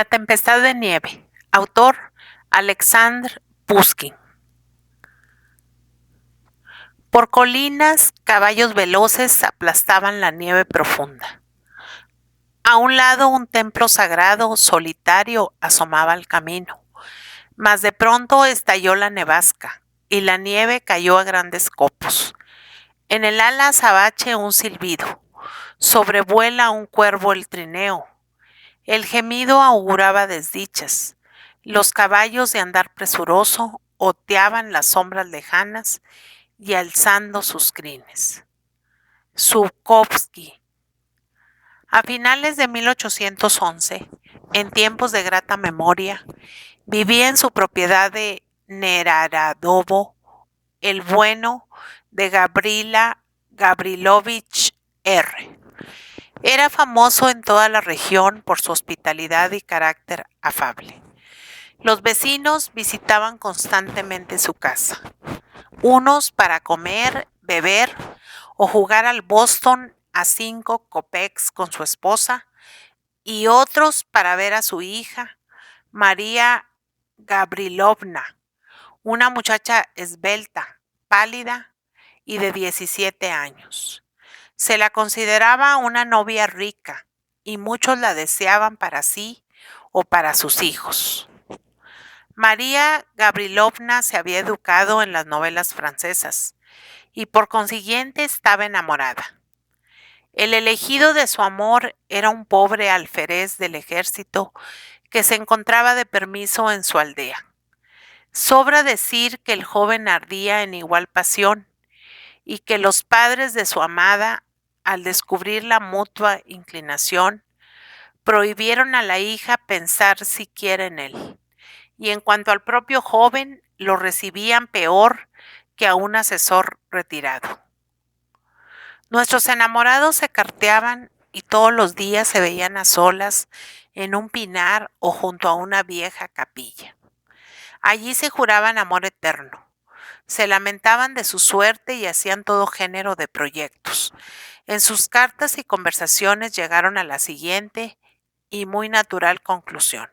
La tempestad de nieve. Autor Alexandr Pushkin. Por colinas, caballos veloces aplastaban la nieve profunda. A un lado, un templo sagrado solitario asomaba al camino. Mas de pronto estalló la nevasca y la nieve cayó a grandes copos. En el ala azabache un silbido. Sobrevuela un cuervo el trineo. El gemido auguraba desdichas. Los caballos de andar presuroso oteaban las sombras lejanas y alzando sus crines. Zhukovsky. A finales de 1811, en tiempos de grata memoria, vivía en su propiedad de Neraradovo el bueno de Gavrila Gavrilovich R. Era famoso en toda la región por su hospitalidad y carácter afable. Los vecinos visitaban constantemente su casa, unos para comer, beber o jugar al Boston a 5 kopecks con su esposa y otros para ver a su hija, María Gavrilovna, una muchacha esbelta, pálida y de 17 años. Se la consideraba una novia rica y muchos la deseaban para sí o para sus hijos. María Gavrilovna se había educado en las novelas francesas y por consiguiente estaba enamorada. El elegido de su amor era un pobre alférez del ejército que se encontraba de permiso en su aldea. Sobra decir que el joven ardía en igual pasión y que los padres de su amada, al descubrir la mutua inclinación, prohibieron a la hija pensar siquiera en él. Y en cuanto al propio joven, lo recibían peor que a un asesor retirado. Nuestros enamorados se carteaban y todos los días se veían a solas en un pinar o junto a una vieja capilla. Allí se juraban amor eterno, se lamentaban de su suerte y hacían todo género de proyectos. En sus cartas y conversaciones llegaron a la siguiente y muy natural conclusión.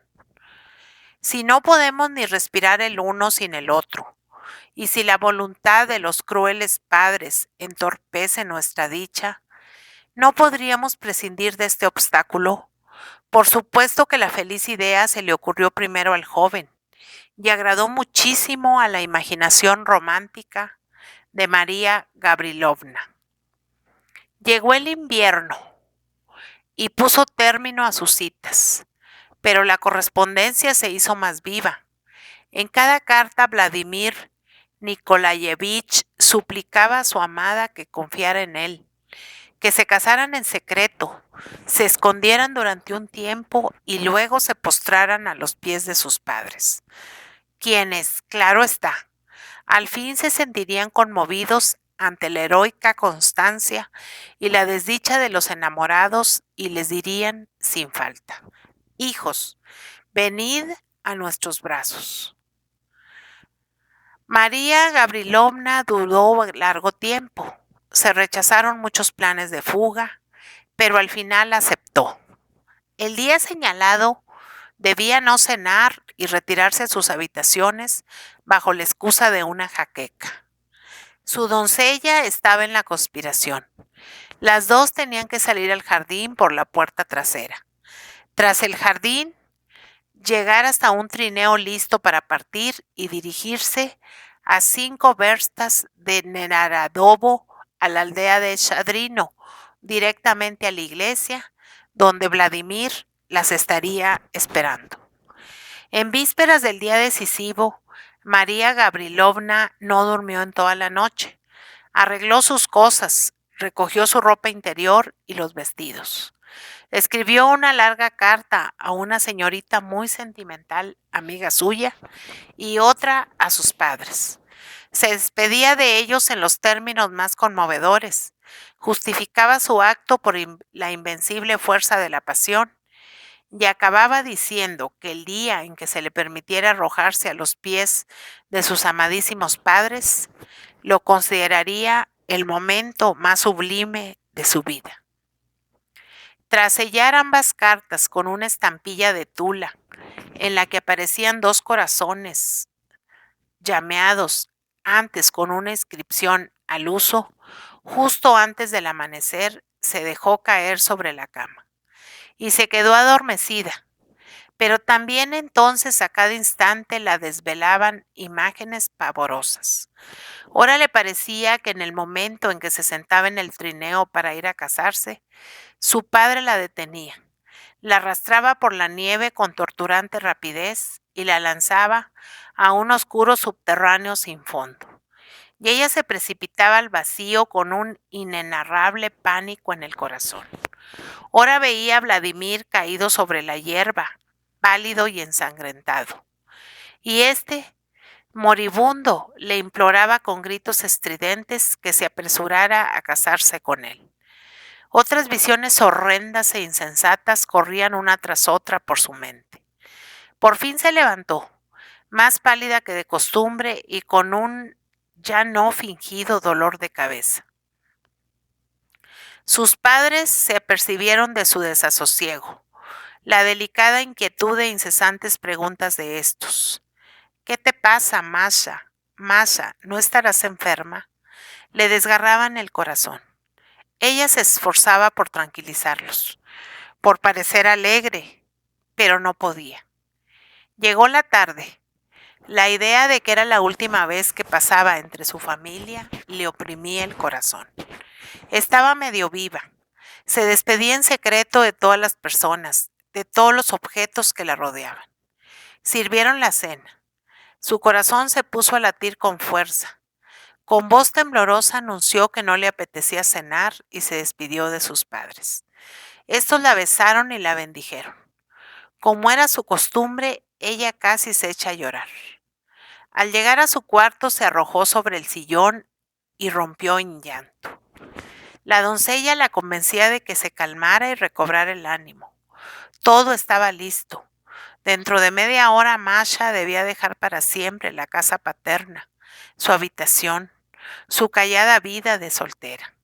Si no podemos ni respirar el uno sin el otro, y si la voluntad de los crueles padres entorpece nuestra dicha, ¿no podríamos prescindir de este obstáculo? Por supuesto que la feliz idea se le ocurrió primero al joven, y agradó muchísimo a la imaginación romántica de María Gavrilovna. Llegó el invierno y puso término a sus citas, pero la correspondencia se hizo más viva. En cada carta Vladimir Nikolayevich suplicaba a su amada que confiara en él, que se casaran en secreto, se escondieran durante un tiempo y luego se postraran a los pies de sus padres, quienes, claro está, al fin se sentirían conmovidos ante la heroica constancia y la desdicha de los enamorados y les dirían sin falta: hijos, venid a nuestros brazos. María Gavrilovna dudó largo tiempo. Se rechazaron muchos planes de fuga, pero al final aceptó. El día señalado debía no cenar y retirarse a sus habitaciones bajo la excusa de una jaqueca. Su doncella estaba en la conspiración. Las dos tenían que salir al jardín por la puerta trasera. Tras el jardín, llegar hasta un trineo listo para partir y dirigirse a 5 verstas de Neraradovo a la aldea de Shadrino, directamente a la iglesia, donde Vladimir las estaría esperando. En vísperas del día decisivo, María Gavrilovna no durmió en toda la noche. Arregló sus cosas, recogió su ropa interior y los vestidos. Escribió una larga carta a una señorita muy sentimental, amiga suya, y otra a sus padres. Se despedía de ellos en los términos más conmovedores. Justificaba su acto por la invencible fuerza de la pasión y acababa diciendo que el día en que se le permitiera arrojarse a los pies de sus amadísimos padres, lo consideraría el momento más sublime de su vida. Tras sellar ambas cartas con una estampilla de tula en la que aparecían dos corazones llameados antes con una inscripción al uso, justo antes del amanecer se dejó caer sobre la cama y se quedó adormecida, pero también entonces a cada instante la desvelaban imágenes pavorosas. Ahora le parecía que en el momento en que se sentaba en el trineo para ir a casarse, su padre la detenía, la arrastraba por la nieve con torturante rapidez y la lanzaba a un oscuro subterráneo sin fondo. Y ella se precipitaba al vacío con un inenarrable pánico en el corazón. Ahora veía a Vladimir caído sobre la hierba, pálido y ensangrentado. Y moribundo, le imploraba con gritos estridentes que se apresurara a casarse con él. Otras visiones horrendas e insensatas corrían una tras otra por su mente. Por fin se levantó, más pálida que de costumbre y con un ya no fingido dolor de cabeza. Sus padres se apercibieron de su desasosiego, la delicada inquietud e incesantes preguntas de estos. ¿Qué te pasa, Masha? Masha, ¿no estarás enferma? Le desgarraban el corazón. Ella se esforzaba por tranquilizarlos, por parecer alegre, pero no podía. Llegó la tarde. La idea de que era la última vez que pasaba entre su familia le oprimía el corazón. Estaba medio viva. Se despedía en secreto de todas las personas, de todos los objetos que la rodeaban. Sirvieron la cena. Su corazón se puso a latir con fuerza. Con voz temblorosa anunció que no le apetecía cenar y se despidió de sus padres. Estos la besaron y la bendijeron. Como era su costumbre, ella casi se echa a llorar. Al llegar a su cuarto se arrojó sobre el sillón y rompió en llanto. La doncella la convencía de que se calmara y recobrara el ánimo. Todo estaba listo. Dentro de media hora Masha debía dejar para siempre la casa paterna, su habitación, su callada vida de soltera.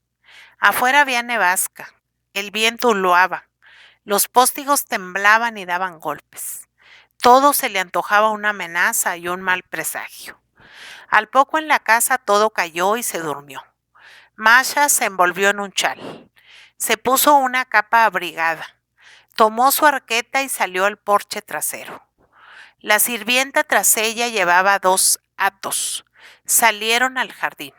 Afuera había nevasca, el viento huluaba, los póstigos temblaban y daban golpes. Todo se le antojaba una amenaza y un mal presagio. Al poco en la casa todo cayó y se durmió. Masha se envolvió en un chal. Se puso una capa abrigada. Tomó su arqueta y salió al porche trasero. La sirvienta tras ella llevaba 2 hatos. Salieron al jardín.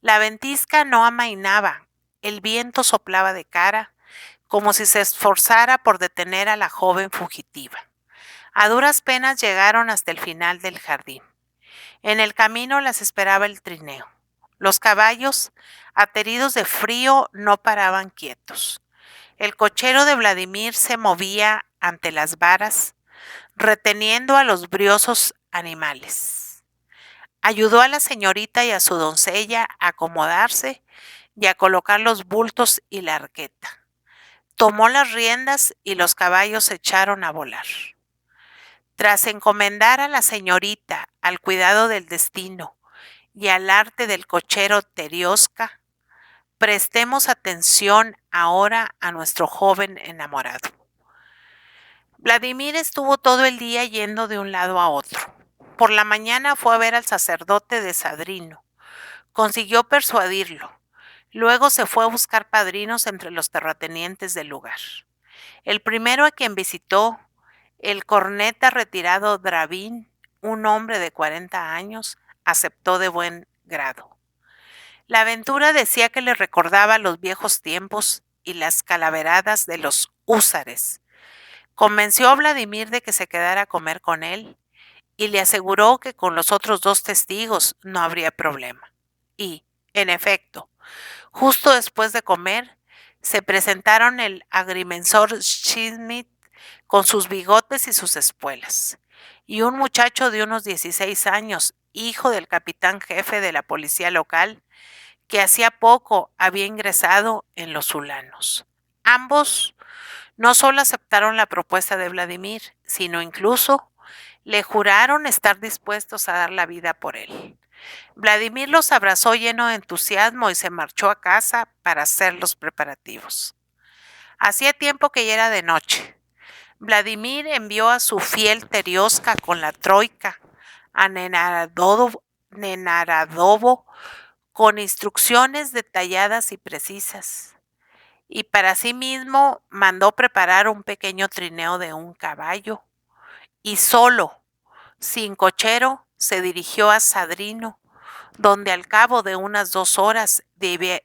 La ventisca no amainaba. El viento soplaba de cara, como si se esforzara por detener a la joven fugitiva. A duras penas llegaron hasta el final del jardín. En el camino las esperaba el trineo. Los caballos, ateridos de frío, no paraban quietos. El cochero de Vladimir se movía ante las varas, reteniendo a los briosos animales. Ayudó a la señorita y a su doncella a acomodarse y a colocar los bultos y la arqueta. Tomó las riendas y los caballos se echaron a volar. Tras encomendar a la señorita al cuidado del destino y al arte del cochero Terioska, prestemos atención ahora a nuestro joven enamorado. Vladimir estuvo todo el día yendo de un lado a otro. Por la mañana fue a ver al sacerdote de Sadrino. Consiguió persuadirlo. Luego se fue a buscar padrinos entre los terratenientes del lugar. El primero a quien visitó, el corneta retirado Dravín, un hombre de 40 años, aceptó de buen grado. La aventura decía que le recordaba los viejos tiempos y las calaveradas de los húsares. Convenció a Vladimir de que se quedara a comer con él y le aseguró que con los otros 2 testigos no habría problema. Y, en efecto, justo después de comer, se presentaron el agrimensor Schmidt con sus bigotes y sus espuelas, y un muchacho de unos 16 años, hijo del capitán jefe de la policía local, que hacía poco había ingresado en los Ulanos. Ambos no solo aceptaron la propuesta de Vladimir, sino incluso le juraron estar dispuestos a dar la vida por él. Vladimir los abrazó lleno de entusiasmo y se marchó a casa para hacer los preparativos. Hacía tiempo que ya era de noche. Vladimir envió a su fiel Terioska con la troika a Nenaradovo con instrucciones detalladas y precisas. Y para sí mismo mandó preparar un pequeño trineo de un caballo. Y solo, sin cochero, se dirigió a Sadrino, donde al cabo de unas 2 horas debía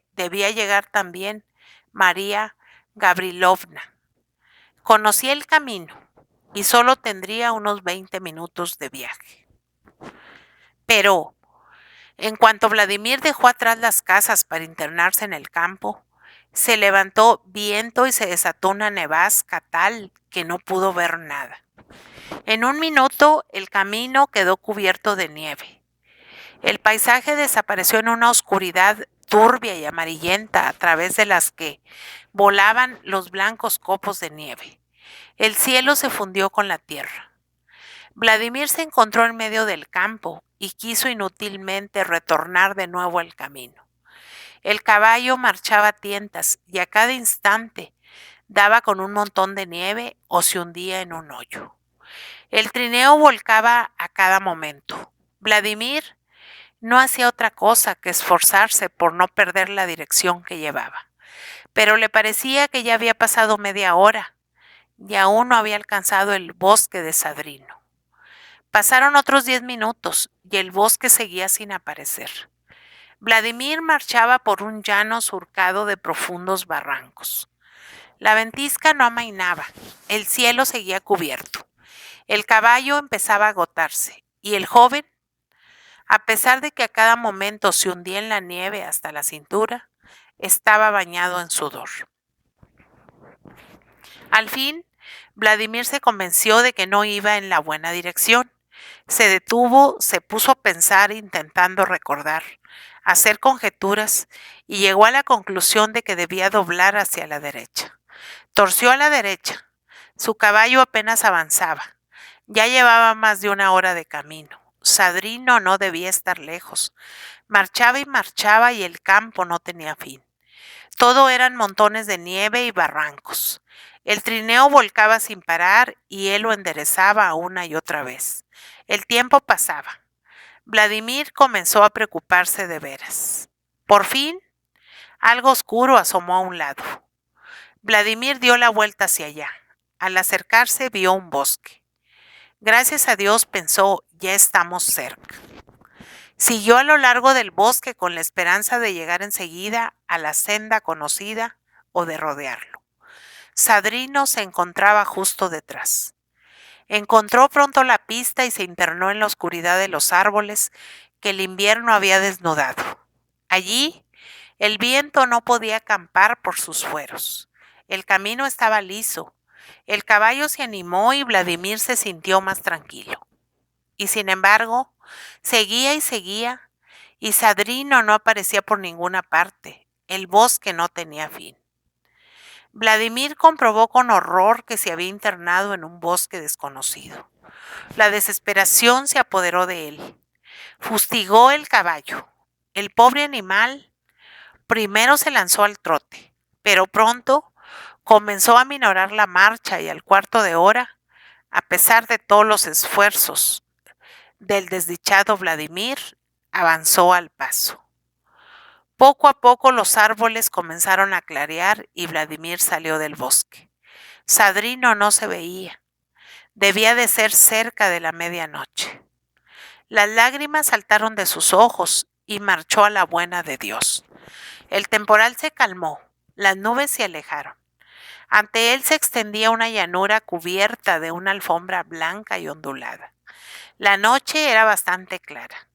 llegar también María Gavrilovna. Conocía el camino y solo tendría unos 20 minutos de viaje. Pero, en cuanto Vladimir dejó atrás las casas para internarse en el campo, se levantó viento y se desató una nevasca tal que no pudo ver nada. En un minuto el camino quedó cubierto de nieve. El paisaje desapareció en una oscuridad turbia y amarillenta a través de las que volaban los blancos copos de nieve. El cielo se fundió con la tierra. Vladimir se encontró en medio del campo y quiso inútilmente retornar de nuevo al camino. El caballo marchaba a tientas y a cada instante daba con un montón de nieve o se hundía en un hoyo. El trineo volcaba a cada momento. Vladimir no hacía otra cosa que esforzarse por no perder la dirección que llevaba, pero le parecía que ya había pasado media hora y aún no había alcanzado el bosque de Sadrino. Pasaron otros 10 minutos y el bosque seguía sin aparecer. Vladimir marchaba por un llano surcado de profundos barrancos. La ventisca no amainaba, el cielo seguía cubierto. El caballo empezaba a agotarse y el joven, a pesar de que a cada momento se hundía en la nieve hasta la cintura, estaba bañado en sudor. Al fin, Vladimir se convenció de que no iba en la buena dirección. Se detuvo, se puso a pensar intentando recordar, hacer conjeturas y llegó a la conclusión de que debía doblar hacia la derecha. Torció a la derecha. Su caballo apenas avanzaba. Ya llevaba más de 1 hora de camino. Sadrino no debía estar lejos. Marchaba y marchaba y el campo no tenía fin. Todo eran montones de nieve y barrancos. El trineo volcaba sin parar y él lo enderezaba una y otra vez. El tiempo pasaba. Vladimir comenzó a preocuparse de veras. Por fin, algo oscuro asomó a un lado. Vladimir dio la vuelta hacia allá. Al acercarse vio un bosque. Gracias a Dios, pensó, ya estamos cerca. Siguió a lo largo del bosque con la esperanza de llegar enseguida a la senda conocida o de rodearlo. Sadrino se encontraba justo detrás. Encontró pronto la pista y se internó en la oscuridad de los árboles que el invierno había desnudado. Allí, el viento no podía acampar por sus fueros. El camino estaba liso. El caballo se animó y Vladimir se sintió más tranquilo. Y sin embargo, seguía y Sadrino no aparecía por ninguna parte. El bosque no tenía fin. Vladimir comprobó con horror que se había internado en un bosque desconocido. La desesperación se apoderó de él. Fustigó el caballo. El pobre animal primero se lanzó al trote, pero pronto comenzó a minorar la marcha y al cuarto de hora, a pesar de todos los esfuerzos del desdichado Vladimir, avanzó al paso. Poco a poco los árboles comenzaron a clarear y Vladimir salió del bosque. Sadrino no se veía. Debía de ser cerca de la medianoche. Las lágrimas saltaron de sus ojos y marchó a la buena de Dios. El temporal se calmó, las nubes se alejaron. Ante él se extendía una llanura cubierta de una alfombra blanca y ondulada. La noche era bastante clara.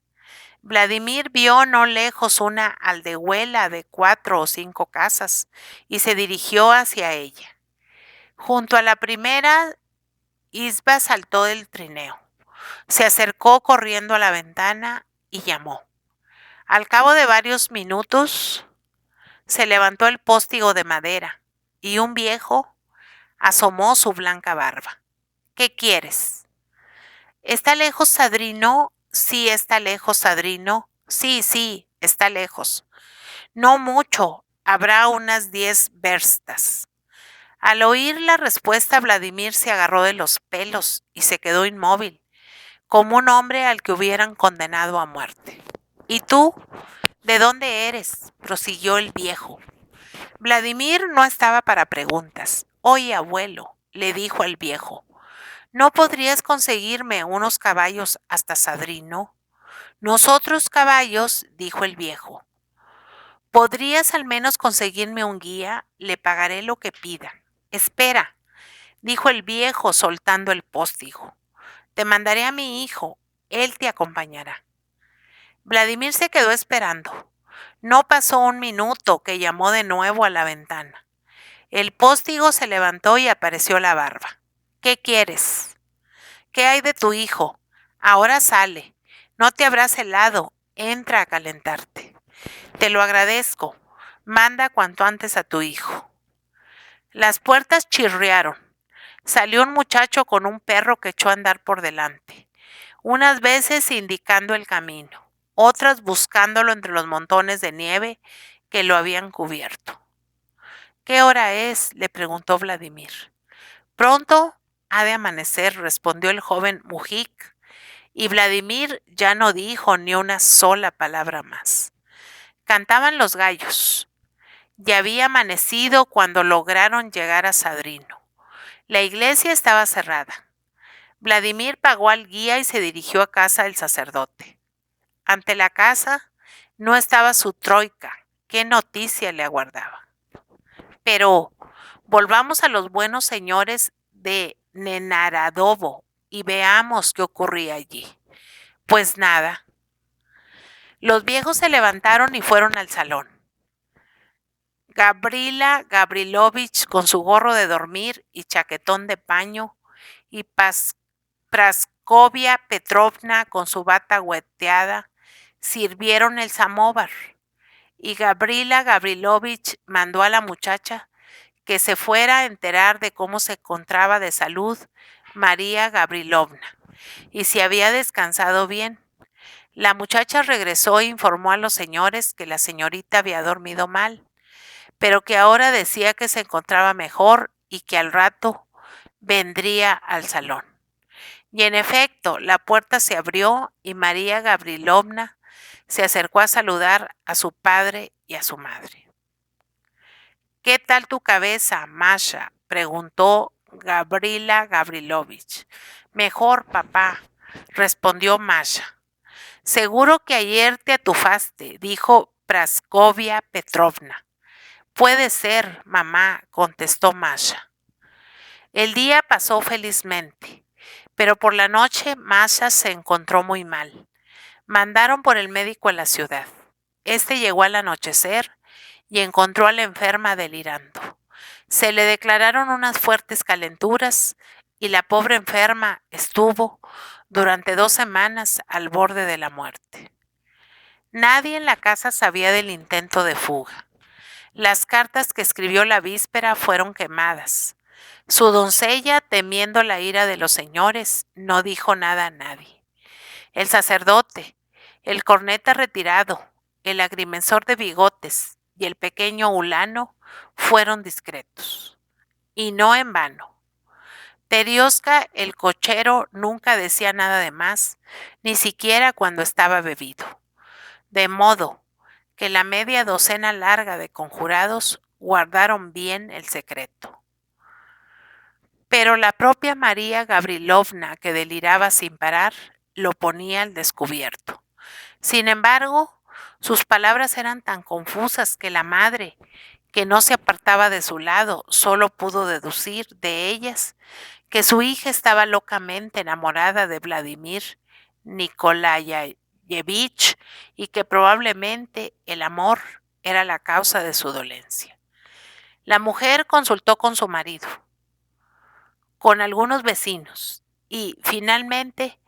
Vladimir vio no lejos una aldehuela de 4 o 5 casas y se dirigió hacia ella. Junto a la primera isba saltó del trineo. Se acercó corriendo a la ventana y llamó. Al cabo de varios minutos se levantó el postigo de madera y un viejo asomó su blanca barba. ¿Qué quieres? ¿Está lejos, Sadrino? Sí, está lejos, Sadrino. Sí, está lejos. No mucho, habrá unas 10 verstas. Al oír la respuesta, Vladimir se agarró de los pelos y se quedó inmóvil, como un hombre al que hubieran condenado a muerte. ¿Y tú? ¿De dónde eres?, prosiguió el viejo. Vladimir no estaba para preguntas. Oye, abuelo, le dijo al viejo, ¿no podrías conseguirme unos caballos hasta Sadrino? Nosotros caballos, dijo el viejo. ¿Podrías al menos conseguirme un guía? Le pagaré lo que pida. Espera, dijo el viejo soltando el postigo. Te mandaré a mi hijo, él te acompañará. Vladimir se quedó esperando. No pasó un minuto que llamó de nuevo a la ventana. El póstigo se levantó y apareció la barba. ¿Qué quieres? ¿Qué hay de tu hijo? Ahora sale. No te habrás helado. Entra a calentarte. Te lo agradezco. Manda cuanto antes a tu hijo. Las puertas chirriaron. Salió un muchacho con un perro que echó a andar por delante, unas veces indicando el camino, otras buscándolo entre los montones de nieve que lo habían cubierto. ¿Qué hora es?, le preguntó Vladimir. Pronto ha de amanecer, respondió el joven Mujik, y Vladimir ya no dijo ni una sola palabra más. Cantaban los gallos. Ya había amanecido cuando lograron llegar a Sadrino. La iglesia estaba cerrada. Vladimir pagó al guía y se dirigió a casa del sacerdote. Ante la casa no estaba su troika. ¿Qué noticia le aguardaba? Pero volvamos a los buenos señores de Nenaradovo y veamos qué ocurría allí. Pues nada. Los viejos se levantaron y fueron al salón. Gavrila Gavrilovich, con su gorro de dormir y chaquetón de paño, y Praskovia Petrovna, con su bata hueteada, sirvieron el samóvar. Y Gavrila Gavrilovich mandó a la muchacha que se fuera a enterar de cómo se encontraba de salud María Gavrilovna y si había descansado bien. La muchacha regresó e informó a los señores que la señorita había dormido mal, pero que ahora decía que se encontraba mejor y que al rato vendría al salón. Y en efecto, la puerta se abrió y María Gavrilovna se acercó a saludar a su padre y a su madre. ¿Qué tal tu cabeza, Masha?, preguntó Gavrila Gavrilovich. Mejor, papá, respondió Masha. Seguro que ayer te atufaste, dijo Praskovia Petrovna. Puede ser, mamá, contestó Masha. El día pasó felizmente, pero por la noche Masha se encontró muy mal. Mandaron por el médico a la ciudad. Este llegó al anochecer y encontró a la enferma delirando. Se le declararon unas fuertes calenturas y la pobre enferma estuvo durante 2 semanas al borde de la muerte. Nadie en la casa sabía del intento de fuga. Las cartas que escribió la víspera fueron quemadas. Su doncella, temiendo la ira de los señores, no dijo nada a nadie. El sacerdote, el corneta retirado, el agrimensor de bigotes y el pequeño Ulano fueron discretos. Y no en vano. Terioska, el cochero, nunca decía nada de más, ni siquiera cuando estaba bebido. De modo que la media docena larga de conjurados guardaron bien el secreto. Pero la propia María Gavrilovna, que deliraba sin parar, lo ponía al descubierto. Sin embargo, sus palabras eran tan confusas que la madre, que no se apartaba de su lado, solo pudo deducir de ellas que su hija estaba locamente enamorada de Vladimir Nikolayevich y que probablemente el amor era la causa de su dolencia. La mujer consultó con su marido, con algunos vecinos, y finalmente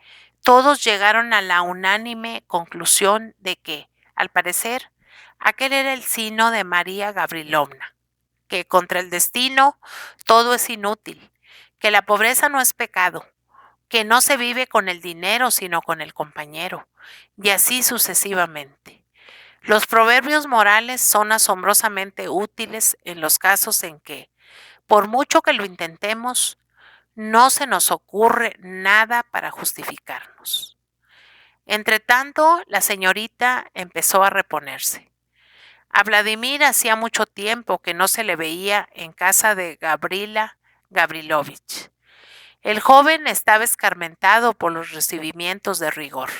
todos llegaron a la unánime conclusión de que, al parecer, aquel era el sino de María Gavrilovna, que contra el destino todo es inútil, que la pobreza no es pecado, que no se vive con el dinero sino con el compañero, y así sucesivamente. Los proverbios morales son asombrosamente útiles en los casos en que, Por mucho que lo intentemos, no se nos ocurre nada para justificarnos. Entretanto, la señorita empezó a reponerse. A Vladimir hacía mucho tiempo que no se le veía en casa de Gavrila Gavrilovich. El joven estaba escarmentado por los recibimientos de rigor.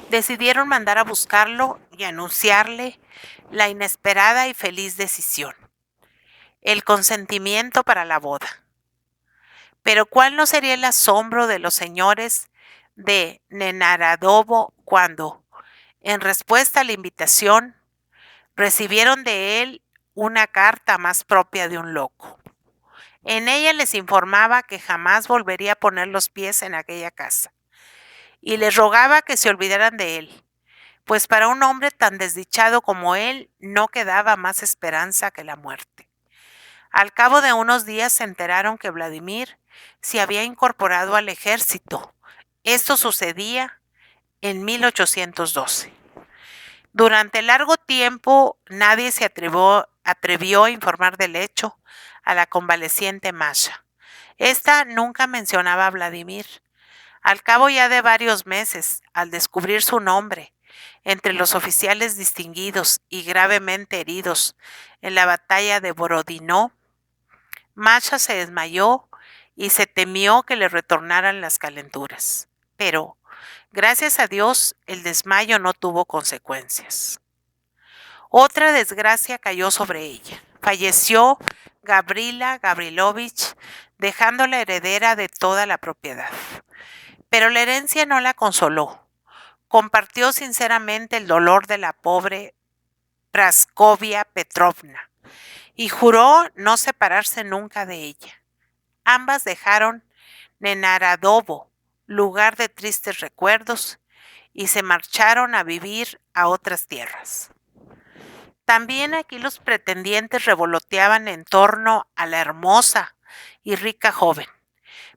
Decidieron mandar a buscarlo y anunciarle la inesperada y feliz decisión, el consentimiento para la boda. Pero ¿cuál no sería el asombro de los señores de Nenaradovo cuando, en respuesta a la invitación, recibieron de él una carta más propia de un loco? En ella les informaba que jamás volvería a poner los pies en aquella casa, y les rogaba que se olvidaran de él, pues para un hombre tan desdichado como él no quedaba más esperanza que la muerte. Al cabo de unos días se enteraron que Vladimir se había incorporado al ejército. Esto sucedía en 1812. Durante largo tiempo nadie se atrevió a informar del hecho a la convaleciente Masha. Esta nunca mencionaba a Vladimir. Al cabo ya de varios meses, al descubrir su nombre entre los oficiales distinguidos y gravemente heridos en la batalla de Borodino, Masha se desmayó y se temió que le retornaran las calenturas. Pero, gracias a Dios, el desmayo no tuvo consecuencias. Otra desgracia cayó sobre ella. Falleció Gavrila Gavrilovich, dejándola heredera de toda la propiedad. Pero la herencia no la consoló. Compartió sinceramente el dolor de la pobre Praskovia Petrovna y juró no separarse nunca de ella. Ambas dejaron Nenaradovo, lugar de tristes recuerdos, y se marcharon a vivir a otras tierras. También aquí los pretendientes revoloteaban en torno a la hermosa y rica joven,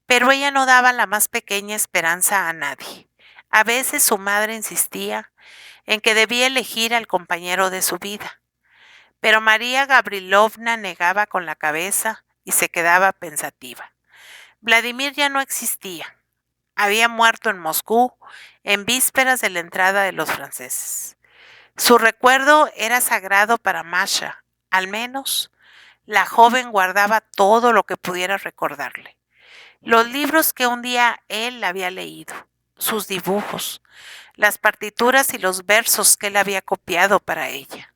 pero ella no daba la más pequeña esperanza a nadie. A veces su madre insistía en que debía elegir al compañero de su vida, pero María Gavrilovna negaba con la cabeza y se quedaba pensativa. Vladimir ya no existía. Había muerto en Moscú en vísperas de la entrada de los franceses. Su recuerdo era sagrado para Masha. Al menos, la joven guardaba todo lo que pudiera recordarle. Los libros que un día él había leído, sus dibujos, las partituras y los versos que él había copiado para ella.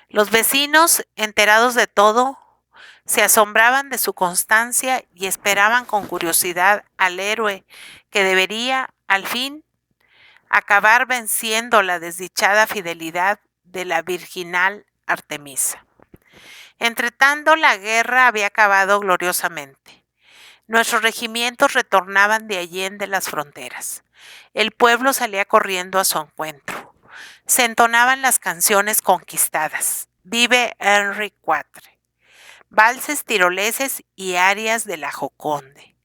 Los vecinos, enterados de todo, se asombraban de su constancia y esperaban con curiosidad al héroe que debería, al fin, acabar venciendo la desdichada fidelidad de la virginal Artemisa. Entretanto, la guerra había acabado gloriosamente. Nuestros regimientos retornaban de allende las fronteras. El pueblo salía corriendo a su encuentro. Se entonaban las canciones conquistadas. Vive Henry IV. Valses tiroleses y arias de la Joconde.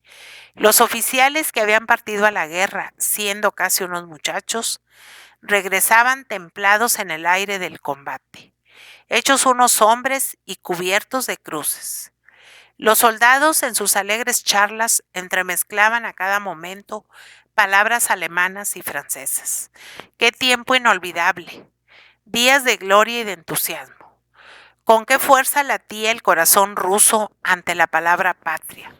Los oficiales que habían partido a la guerra, siendo casi unos muchachos, regresaban templados en el aire del combate, hechos unos hombres y cubiertos de cruces. Los soldados en sus alegres charlas entremezclaban a cada momento palabras alemanas y francesas. ¡Qué tiempo inolvidable! Días de gloria y de entusiasmo. Con qué fuerza latía el corazón ruso ante la palabra patria.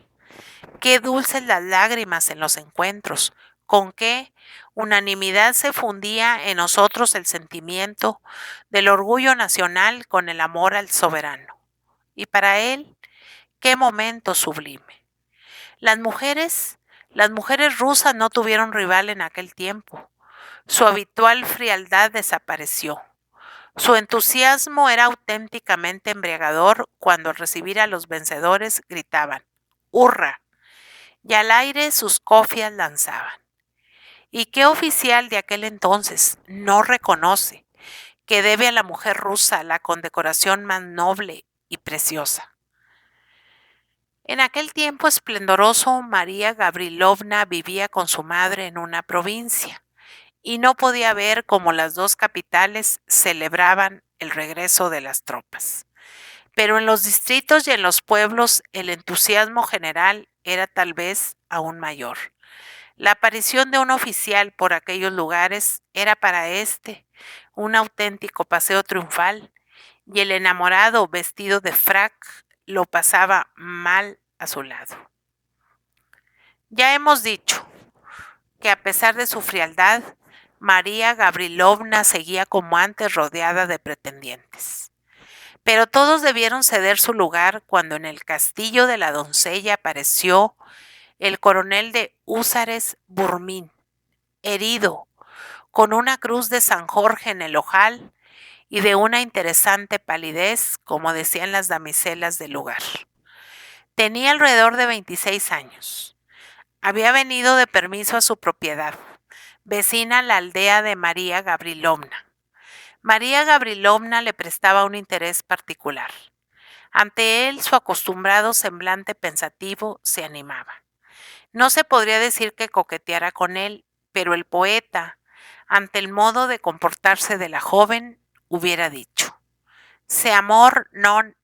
Qué dulces las lágrimas en los encuentros. Con qué unanimidad se fundía en nosotros el sentimiento del orgullo nacional con el amor al soberano. Y para él, qué momento sublime. Las mujeres rusas no tuvieron rival en aquel tiempo. Su habitual frialdad desapareció. Su entusiasmo era auténticamente embriagador cuando al recibir a los vencedores gritaban ¡Hurra! Y al aire sus cofias lanzaban. ¿Y qué oficial de aquel entonces no reconoce que debe a la mujer rusa la condecoración más noble y preciosa? En aquel tiempo esplendoroso, María Gavrilovna vivía con su madre en una provincia y no podía ver cómo las dos capitales celebraban el regreso de las tropas. Pero en los distritos y en los pueblos el entusiasmo general era tal vez aún mayor. La aparición de un oficial por aquellos lugares era para éste un auténtico paseo triunfal, y el enamorado vestido de frac lo pasaba mal a su lado. Ya hemos dicho que a pesar de su frialdad, María Gavrilovna seguía como antes rodeada de pretendientes. Pero todos debieron ceder su lugar cuando en el castillo de la doncella apareció el coronel de húsares Burmín, herido, con una cruz de San Jorge en el ojal y de una interesante palidez, como decían las damiselas del lugar. Tenía alrededor de 26 años. Había venido de permiso a su propiedad, vecina a la aldea de María Gavrilovna. María Gavrilovna le prestaba un interés particular. Ante él, su acostumbrado semblante pensativo se animaba. No se podría decir que coqueteara con él, pero el poeta, ante el modo de comportarse de la joven, hubiera dicho: se amor non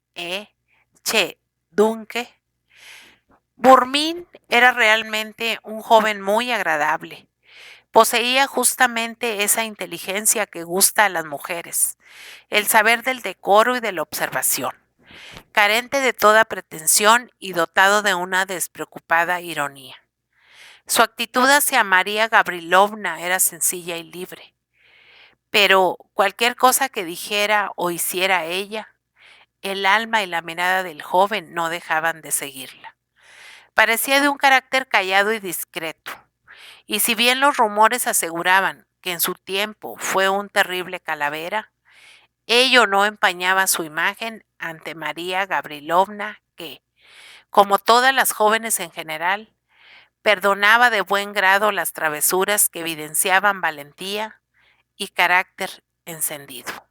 che dunque. Burmín era realmente un joven muy agradable. Poseía justamente esa inteligencia que gusta a las mujeres, el saber del decoro y de la observación, carente de toda pretensión y dotado de una despreocupada ironía. Su actitud hacia María Gavrilovna era sencilla y libre, pero cualquier cosa que dijera o hiciera ella, el alma y la mirada del joven no dejaban de seguirla. Parecía de un carácter callado y discreto, y si bien los rumores aseguraban que en su tiempo fue un terrible calavera, ello no empañaba su imagen ante María Gavrilovna, que, como todas las jóvenes en general, perdonaba de buen grado las travesuras que evidenciaban valentía y carácter encendido.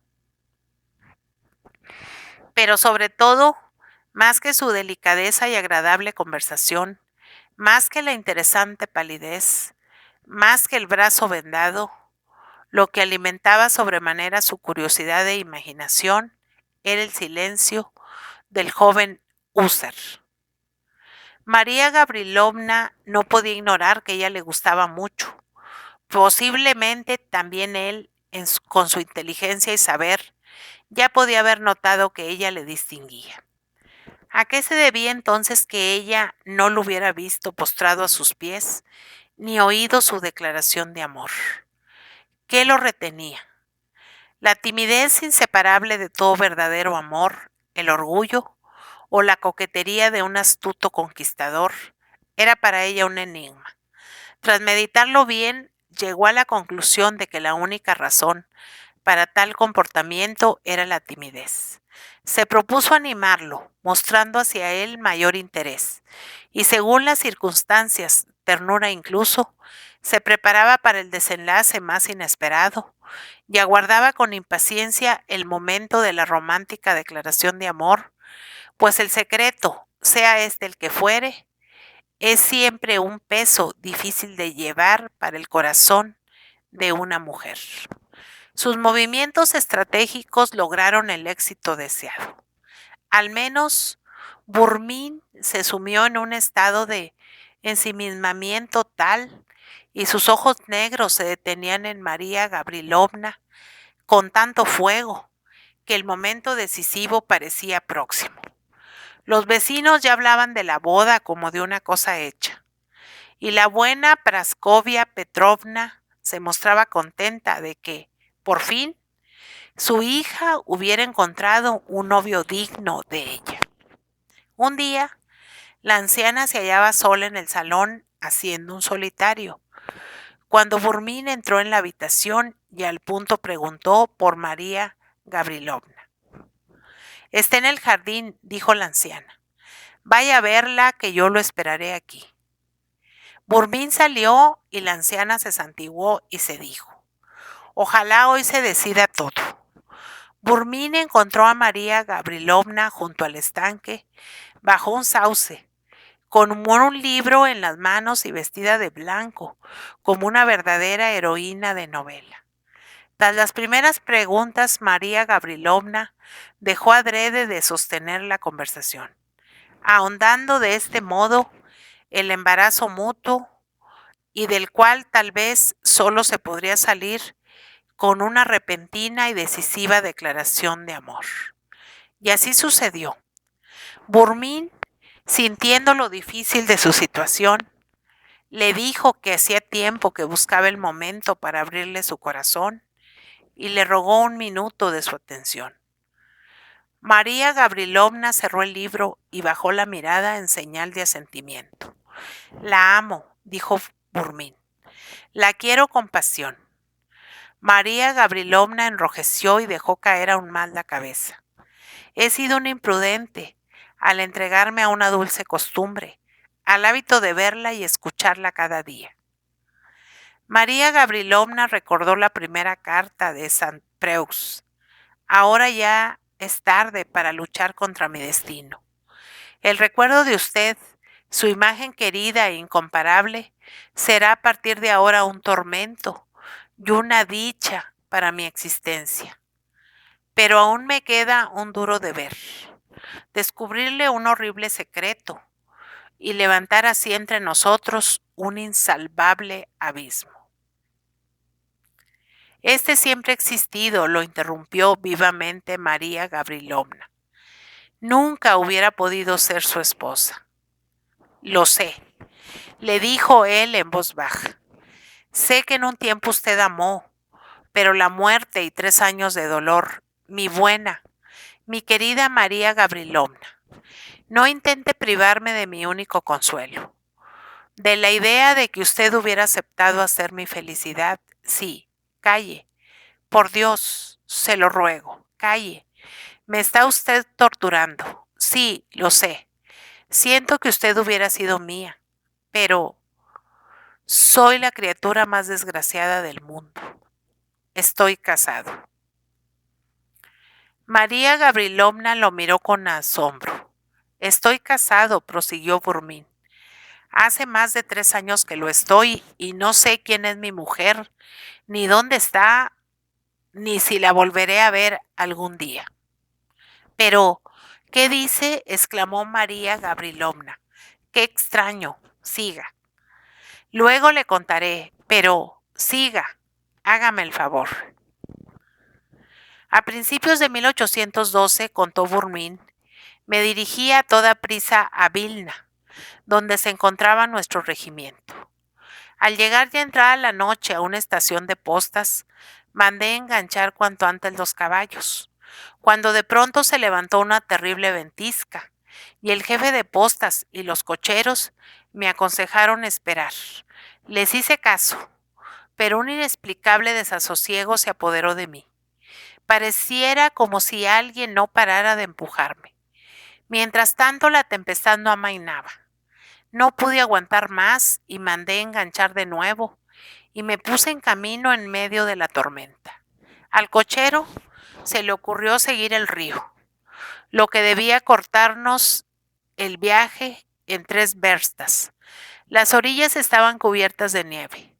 Pero sobre todo, más que su delicadeza y agradable conversación, más que la interesante palidez, más que el brazo vendado, lo que alimentaba sobremanera su curiosidad e imaginación era el silencio del joven húsar. María Gavrilovna no podía ignorar que ella le gustaba mucho. Posiblemente también él, con su inteligencia y saber, ya podía haber notado que ella le distinguía. ¿A qué se debía entonces que ella no lo hubiera visto postrado a sus pies, ni oído su declaración de amor? ¿Qué lo retenía? La timidez inseparable de todo verdadero amor, el orgullo o la coquetería de un astuto conquistador, era para ella un enigma. Tras meditarlo bien, llegó a la conclusión de que la única razón para tal comportamiento era la timidez. Se propuso animarlo, mostrando hacia él mayor interés, y según las circunstancias, ternura incluso, se preparaba para el desenlace más inesperado y aguardaba con impaciencia el momento de la romántica declaración de amor, pues el secreto, sea este el que fuere, es siempre un peso difícil de llevar para el corazón de una mujer. Sus movimientos estratégicos lograron el éxito deseado. Al menos, Burmín se sumió en un estado de ensimismamiento tal, y sus ojos negros se detenían en María Gavrilovna con tanto fuego, que el momento decisivo parecía próximo. Los vecinos ya hablaban de la boda como de una cosa hecha, y la buena Praskovia Petrovna se mostraba contenta de que, por fin, su hija hubiera encontrado un novio digno de ella. Un día, la anciana se hallaba sola en el salón haciendo un solitario, cuando Burmín entró en la habitación y al punto preguntó por María Gavrilovna. Está en el jardín, dijo la anciana. Vaya a verla, que yo lo esperaré aquí. Burmín salió y la anciana se santiguó y se dijo: ojalá hoy se decida todo. Burmín encontró a María Gavrilovna junto al estanque, bajo un sauce, con un libro en las manos y vestida de blanco, como una verdadera heroína de novela. Tras las primeras preguntas, María Gavrilovna dejó adrede de sostener la conversación, ahondando de este modo el embarazo mutuo y del cual tal vez solo se podría salir con una repentina y decisiva declaración de amor. Y así sucedió. Burmín, sintiendo lo difícil de su situación, le dijo que hacía tiempo que buscaba el momento para abrirle su corazón y le rogó un minuto de su atención. María Gavrilovna cerró el libro y bajó la mirada en señal de asentimiento. La amo, dijo Burmín. La quiero con pasión. María Gavrilovna enrojeció y dejó caer aún más la cabeza. He sido una imprudente al entregarme a una dulce costumbre, al hábito de verla y escucharla cada día. María Gavrilovna recordó la primera carta de Saint Preux. Ahora ya es tarde para luchar contra mi destino. El recuerdo de usted, su imagen querida e incomparable, será a partir de ahora un tormento y una dicha para mi existencia. Pero aún me queda un duro deber, descubrirle un horrible secreto y levantar así entre nosotros un insalvable abismo. Este siempre ha existido, lo interrumpió vivamente María Gavrilovna. Nunca hubiera podido ser su esposa. Lo sé, le dijo él en voz baja. Sé que en un tiempo usted amó, pero la muerte y 3 años de dolor, mi buena, mi querida María Gavrilovna, no intente privarme de mi único consuelo. De la idea de que usted hubiera aceptado hacer mi felicidad, sí, calle. Por Dios, se lo ruego, calle. Me está usted torturando. Sí, lo sé. Siento que usted hubiera sido mía, pero soy la criatura más desgraciada del mundo. Estoy casado. María Gavrilovna lo miró con asombro. Estoy casado, prosiguió Burmín. Hace más de 3 años que lo estoy y no sé quién es mi mujer, ni dónde está, ni si la volveré a ver algún día. Pero, ¿qué dice? Exclamó María Gavrilovna. Qué extraño. Siga. Luego le contaré, pero siga. Hágame el favor. A principios de 1812, contó Burmín, me dirigí a toda prisa a Vilna, donde se encontraba nuestro regimiento. Al llegar ya entrada la noche a una estación de postas, mandé enganchar cuanto antes los caballos, cuando de pronto se levantó una terrible ventisca, y el jefe de postas y los cocheros me aconsejaron esperar. Les hice caso, pero un inexplicable desasosiego se apoderó de mí. Pareciera como si alguien no parara de empujarme. Mientras tanto, la tempestad no amainaba. No pude aguantar más y mandé enganchar de nuevo y me puse en camino en medio de la tormenta. Al cochero se le ocurrió seguir el río, lo que debía cortarnos el viaje en 3 verstas. Las orillas estaban cubiertas de nieve.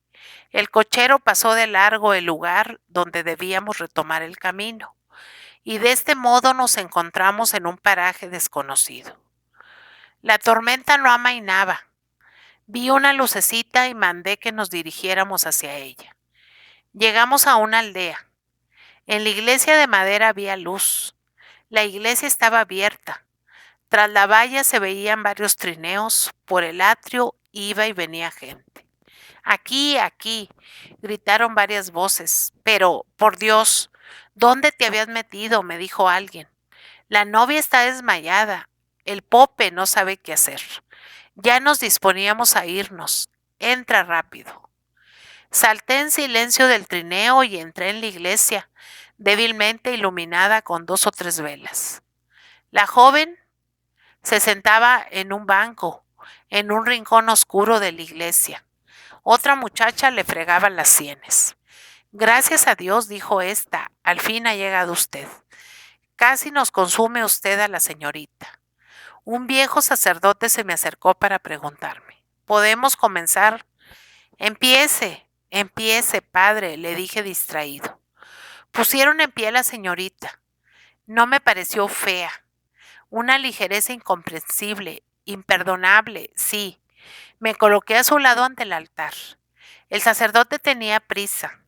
El cochero pasó de largo el lugar donde debíamos retomar el camino, y de este modo nos encontramos en un paraje desconocido. La tormenta no amainaba. Vi una lucecita y mandé que nos dirigiéramos hacia ella. Llegamos a una aldea. En la iglesia de madera había luz. La iglesia estaba abierta. Tras la valla se veían varios trineos. Por el atrio iba y venía gente. Aquí, aquí, gritaron varias voces. Pero, por Dios, ¿dónde te habías metido? Me dijo alguien. La novia está desmayada. El pope no sabe qué hacer. Ya nos disponíamos a irnos. Entra rápido. Salté en silencio del trineo y entré en la iglesia, débilmente iluminada con 2 o 3 velas. La joven se sentaba en un banco, en un rincón oscuro de la iglesia. Otra muchacha le fregaba las sienes. Gracias a Dios, dijo esta, al fin ha llegado usted. Casi nos consume usted a la señorita. Un viejo sacerdote se me acercó para preguntarme, ¿podemos comenzar? Empiece, padre, le dije distraído. Pusieron en pie a la señorita. No me pareció fea. Una ligereza incomprensible, imperdonable, sí. Me coloqué a su lado ante el altar. El sacerdote tenía prisa.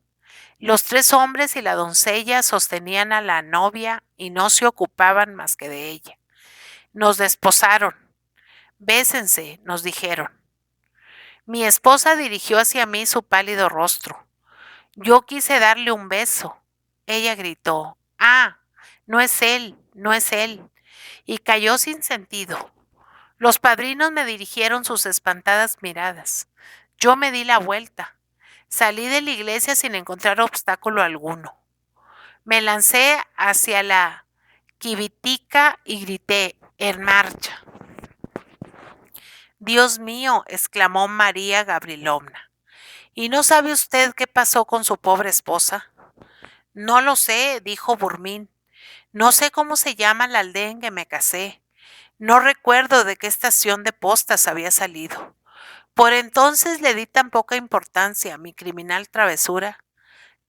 Los 3 hombres y la doncella sostenían a la novia y no se ocupaban más que de ella. Nos desposaron. Bésense, nos dijeron. Mi esposa dirigió hacia mí su pálido rostro. Yo quise darle un beso. Ella gritó, ¡ah! No es él, no es él. Y cayó sin sentido. Los padrinos me dirigieron sus espantadas miradas. Yo me di la vuelta. Salí de la iglesia sin encontrar obstáculo alguno. Me lancé hacia la quibitica y grité, ¡en marcha! Dios mío, exclamó María Gabrilovna. ¿Y no sabe usted qué pasó con su pobre esposa? No lo sé, dijo Burmín. No sé cómo se llama la aldea en que me casé. No recuerdo de qué estación de postas había salido. Por entonces le di tan poca importancia a mi criminal travesura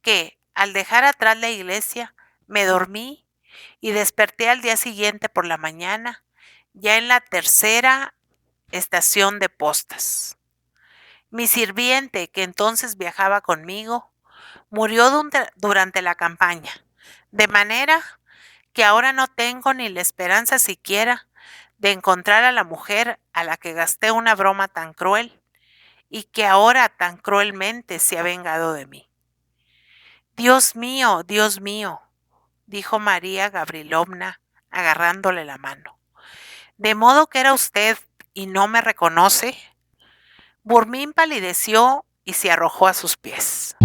que, al dejar atrás la iglesia, me dormí y desperté al día siguiente por la mañana, ya en la tercera estación de postas. Mi sirviente, que entonces viajaba conmigo, murió durante la campaña, de manera que ahora no tengo ni la esperanza siquiera de encontrar a la mujer a la que gasté una broma tan cruel y que ahora tan cruelmente se ha vengado de mí. Dios mío, dijo María Gabrilovna, agarrándole la mano. ¿De modo que era usted y no me reconoce? Burmín palideció y se arrojó a sus pies.